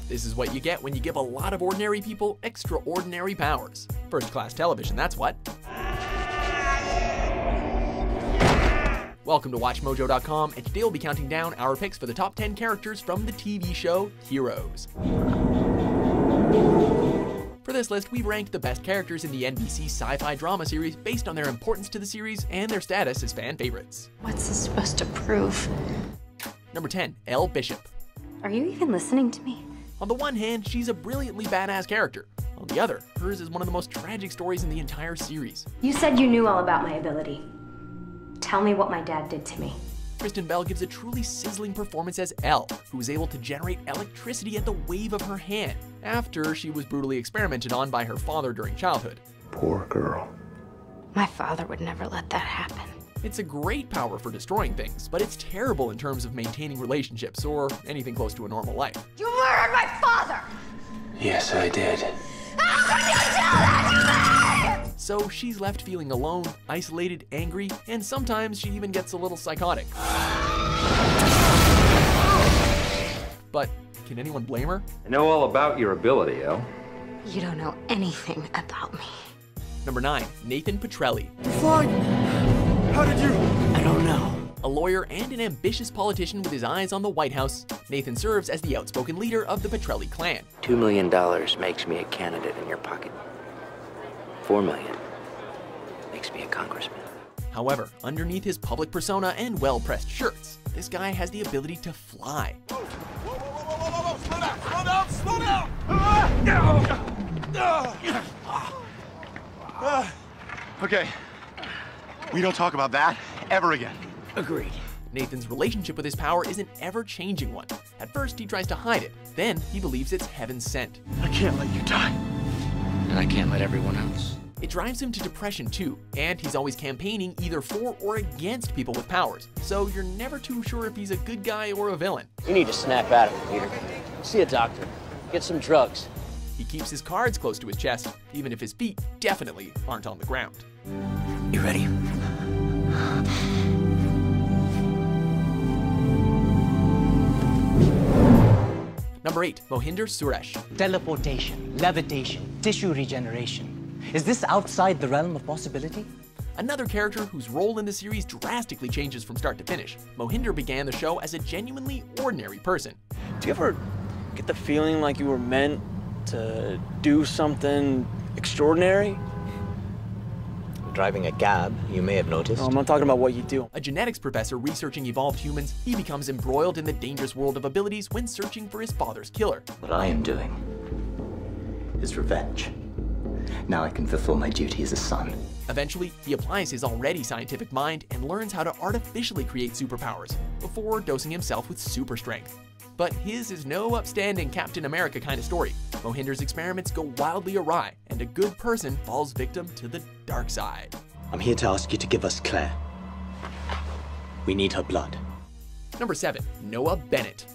This is what you get when you give a lot of ordinary people extraordinary powers. First-class television, that's what. Welcome to WatchMojo.com, and today we'll be counting down our picks for the top 10 characters from the TV show Heroes. For this list, we've ranked the best characters in the NBC sci-fi drama series based on their importance to the series and their status as fan favorites. What's this supposed to prove? Number 10, Elle Bishop. Are you even listening to me? On the one hand, she's a brilliantly badass character. On the other, hers is one of the most tragic stories in the entire series. You said you knew all about my ability. Tell me what my dad did to me. Kristen Bell gives a truly sizzling performance as Elle, who was able to generate electricity at the wave of her hand, after she was brutally experimented on by her father during childhood. Poor girl. My father would never let that happen. It's a great power for destroying things, but it's terrible in terms of maintaining relationships or anything close to a normal life. You murdered my father! Yes, I did. How could you do that to me? So she's left feeling alone, isolated, angry, and sometimes she even gets a little psychotic. But can anyone blame her? I know all about your ability, Elle. You don't know anything about me. Number 9, Nathan Petrelli. Fine. How did you? I don't know. A lawyer and an ambitious politician with his eyes on the White House, Nathan serves as the outspoken leader of the Petrelli clan. $2 million makes me a candidate in your pocket. $4 million makes me a congressman. However, underneath his public persona and well-pressed shirts, this guy has the ability to fly. Whoa. Slow down. Okay. We don't talk about that ever again. Agreed. Nathan's relationship with his power is an ever-changing one. At first, he tries to hide it. Then, he believes it's heaven sent. I can't let you die. And I can't let everyone else. It drives him to depression too, and he's always campaigning either for or against people with powers, so you're never too sure if he's a good guy or a villain. You need to snap out of it, Peter. See a doctor. Get some drugs. He keeps his cards close to his chest, even if his feet definitely aren't on the ground. You ready? Number 8, Mohinder Suresh. Teleportation, levitation, tissue regeneration. Is this outside the realm of possibility? Another character whose role in the series drastically changes from start to finish. Mohinder began the show as a genuinely ordinary person. Do you ever get the feeling like you were meant to do something extraordinary? Driving a cab, you may have noticed. No, I'm not talking about what you do. A genetics professor researching evolved humans, he becomes embroiled in the dangerous world of abilities when searching for his father's killer. What I am doing is revenge. Now I can fulfill my duty as a son. Eventually, he applies his already scientific mind and learns how to artificially create superpowers, before dosing himself with super strength. But his is no upstanding Captain America kind of story. Mohinder's experiments go wildly awry, and a good person falls victim to the dark side. I'm here to ask you to give us Claire. We need her blood. Number 7, Noah Bennett.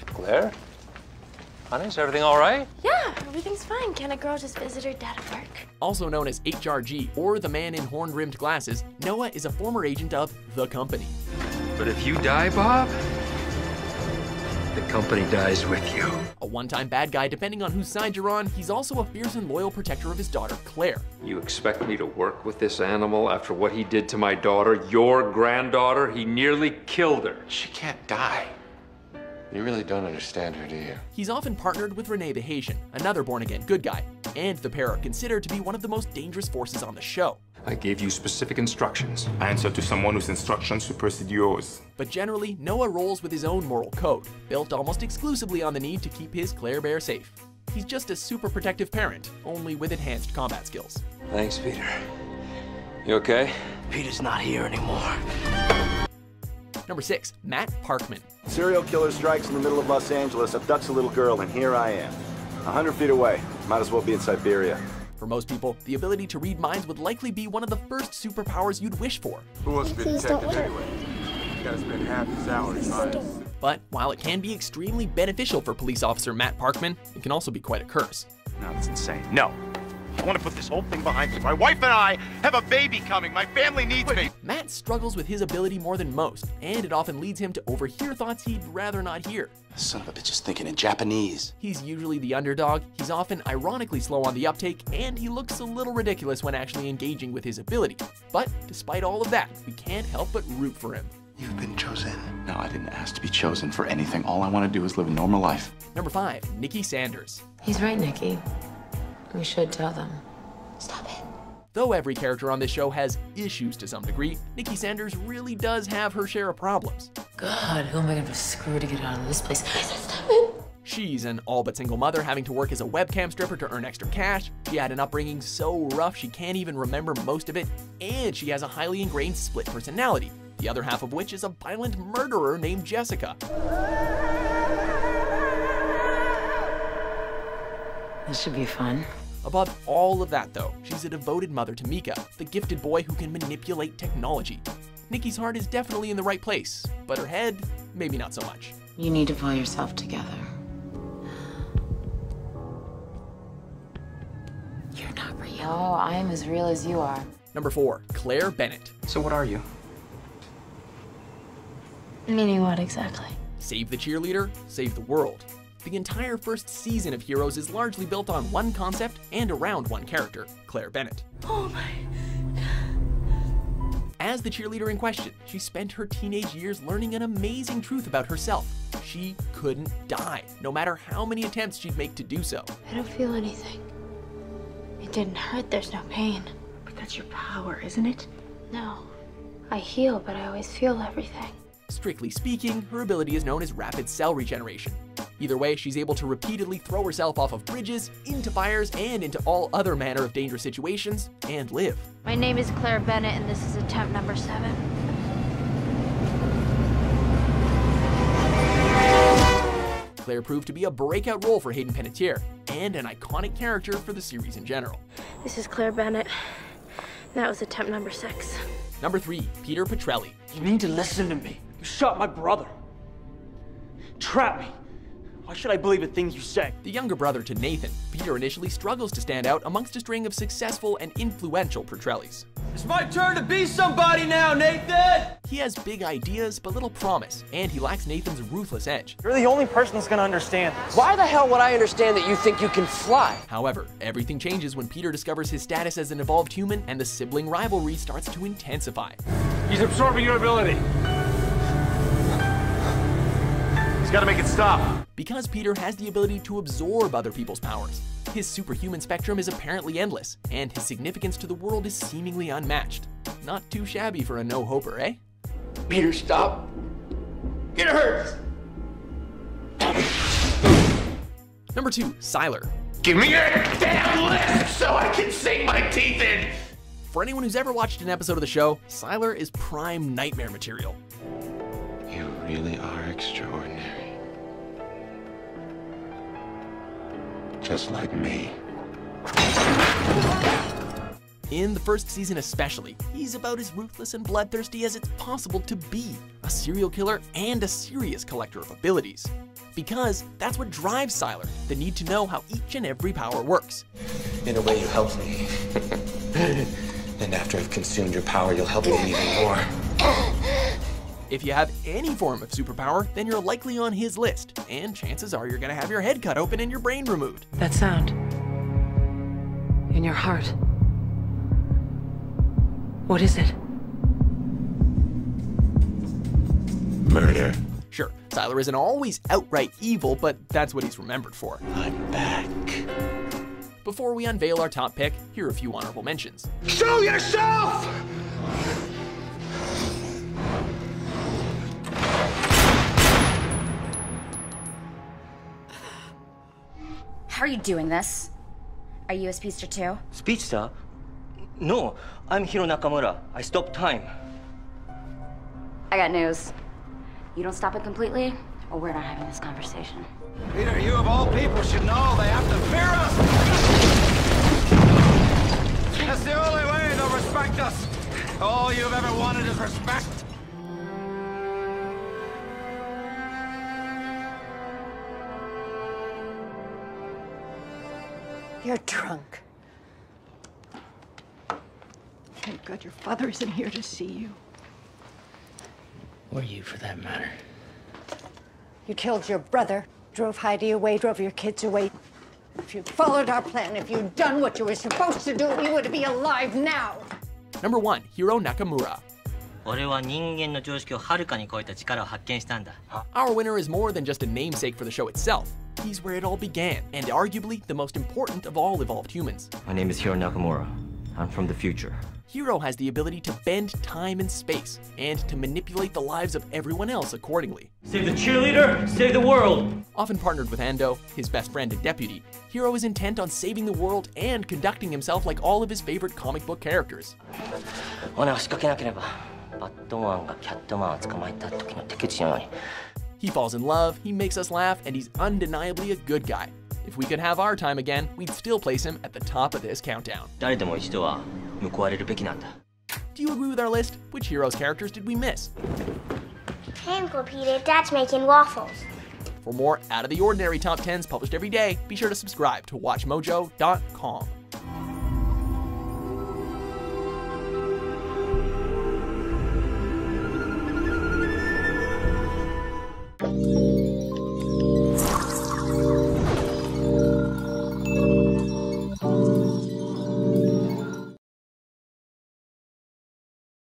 Claire? Honey, is everything all right? Yeah, everything's fine. Can a girl just visit her dad at work? Also known as HRG, or the man in horn-rimmed glasses, Noah is a former agent of the company. But if you die, Bob, the company dies with you. A one-time bad guy, depending on whose side you're on, he's also a fierce and loyal protector of his daughter, Claire. You expect me to work with this animal after what he did to my daughter, your granddaughter? He nearly killed her. She can't die. You really don't understand her, do you? He's often partnered with Renee the Haitian, another born-again good guy, and the pair are considered to be one of the most dangerous forces on the show. I gave you specific instructions. Answer to someone whose instructions supersede yours. But generally, Noah rolls with his own moral code, built almost exclusively on the need to keep his Claire Bear safe. He's just a super protective parent, only with enhanced combat skills. Thanks, Peter. You okay? Peter's not here anymore. Number 6, Matt Parkman. Serial killer strikes in the middle of Los Angeles, abducts a little girl, and here I am. 100 feet away. Might as well be in Siberia. For most people, the ability to read minds would likely be one of the first superpowers you'd wish for. Who wants to be detective anyway? You gotta spend half his hour in science. But while it can be extremely beneficial for police officer Matt Parkman, it can also be quite a curse. No, that's insane. No. I want to put this whole thing behind me. My wife and I have a baby coming. My family needs me. Matt struggles with his ability more than most, and it often leads him to overhear thoughts he'd rather not hear. Son of a bitch is thinking in Japanese. He's usually the underdog, he's often ironically slow on the uptake, and he looks a little ridiculous when actually engaging with his ability. But despite all of that, we can't help but root for him. You've been chosen. No, I didn't ask to be chosen for anything. All I want to do is live a normal life. Number 5, Nikki Sanders. He's right, Nikki. We should tell them. Stop it. Though every character on this show has issues to some degree, Nikki Sanders really does have her share of problems. God, who am I gonna screw to get out of this place? Stop it. She's an all but single mother having to work as a webcam stripper to earn extra cash. She had an upbringing so rough she can't even remember most of it, and she has a highly ingrained split personality, the other half of which is a violent murderer named Jessica. This should be fun. Above all of that though, she's a devoted mother to Mika, the gifted boy who can manipulate technology. Nikki's heart is definitely in the right place, but her head, maybe not so much. You need to pull yourself together. You're not real. Oh, I am as real as you are. Number 4, Claire Bennett. So what are you? Meaning what exactly? Save the cheerleader, save the world. The entire first season of Heroes is largely built on one concept and around one character, Claire Bennett. Oh my... As the cheerleader in question, she spent her teenage years learning an amazing truth about herself. She couldn't die, no matter how many attempts she'd make to do so. I don't feel anything. It didn't hurt, there's no pain. But that's your power, isn't it? No. I heal, but I always feel everything. Strictly speaking, her ability is known as rapid cell regeneration. Either way, she's able to repeatedly throw herself off of bridges, into fires, and into all other manner of dangerous situations, and live. My name is Claire Bennett, and this is attempt number 7. Claire proved to be a breakout role for Hayden Panettiere, and an iconic character for the series in general. This is Claire Bennett. That was attempt number 6. Number 3, Peter Petrelli. You need to listen to me. You shot my brother. Trap me. Why should I believe the things you say? The younger brother to Nathan, Peter initially struggles to stand out amongst a string of successful and influential Petrellis. It's my turn to be somebody now, Nathan! He has big ideas but little promise, and he lacks Nathan's ruthless edge. You're the only person that's gonna understand this. Why the hell would I understand that you think you can fly? However, everything changes when Peter discovers his status as an evolved human and the sibling rivalry starts to intensify. He's absorbing your ability. He's got to make it stop. Because Peter has the ability to absorb other people's powers, his superhuman spectrum is apparently endless, and his significance to the world is seemingly unmatched. Not too shabby for a no-hoper, eh? Peter, stop. It hurts. Number 2, Sylar. Give me your damn list so I can sink my teeth in. For anyone who's ever watched an episode of the show, Sylar is prime nightmare material. You really are extraordinary. Just like me. In the first season especially, he's about as ruthless and bloodthirsty as it's possible to be, a serial killer and a serious collector of abilities. Because that's what drives Sylar, the need to know how each and every power works. In a way, you helped me. And after I've consumed your power, you'll help me even more. If you have any form of superpower, then you're likely on his list, and chances are you're gonna have your head cut open and your brain removed. That sound. In your heart. What is it? Murder. Sure, Sylar isn't always outright evil, but that's what he's remembered for. I'm back. Before we unveil our top pick, here are a few honorable mentions. Show yourself! How are you doing this? Are you a speedster too? Speedster? No, I'm Hiro Nakamura. I stopped time. I got news. You don't stop it completely, or we're not having this conversation. Peter, you of all people should know they have to fear us! That's the only way they'll respect us! All you've ever wanted is respect! You're drunk. Thank God your father isn't here to see you. Or you, for that matter. You killed your brother, drove Heidi away, drove your kids away. If you'd followed our plan, if you'd done what you were supposed to do, you would be alive now. Number 1, Hiro Nakamura. 俺は人間の常識をはるかに超えた力を発見したんだ。 Our winner is more than just a namesake for the show itself. He's where it all began, and arguably the most important of all evolved humans. My name is Hiro Nakamura. I'm from the future. Hiro has the ability to bend time and space, and to manipulate the lives of everyone else accordingly. Save the cheerleader, save the world! Often partnered with Ando, his best friend and deputy, Hiro is intent on saving the world and conducting himself like all of his favorite comic book characters. 罠を仕掛けなければ、バットマンがキャットマンを捕まえた時の敵討ちのように。He falls in love, he makes us laugh, and he's undeniably a good guy. If we could have our time again, we'd still place him at the top of this countdown. 誰でも一度は報われるべきなんだ。Do you agree with our list? Which heroes' characters did we miss? Hey, Uncle Peter, Dad's making waffles. For more out-of-the-ordinary top 10s published every day, be sure to subscribe to WatchMojo.com.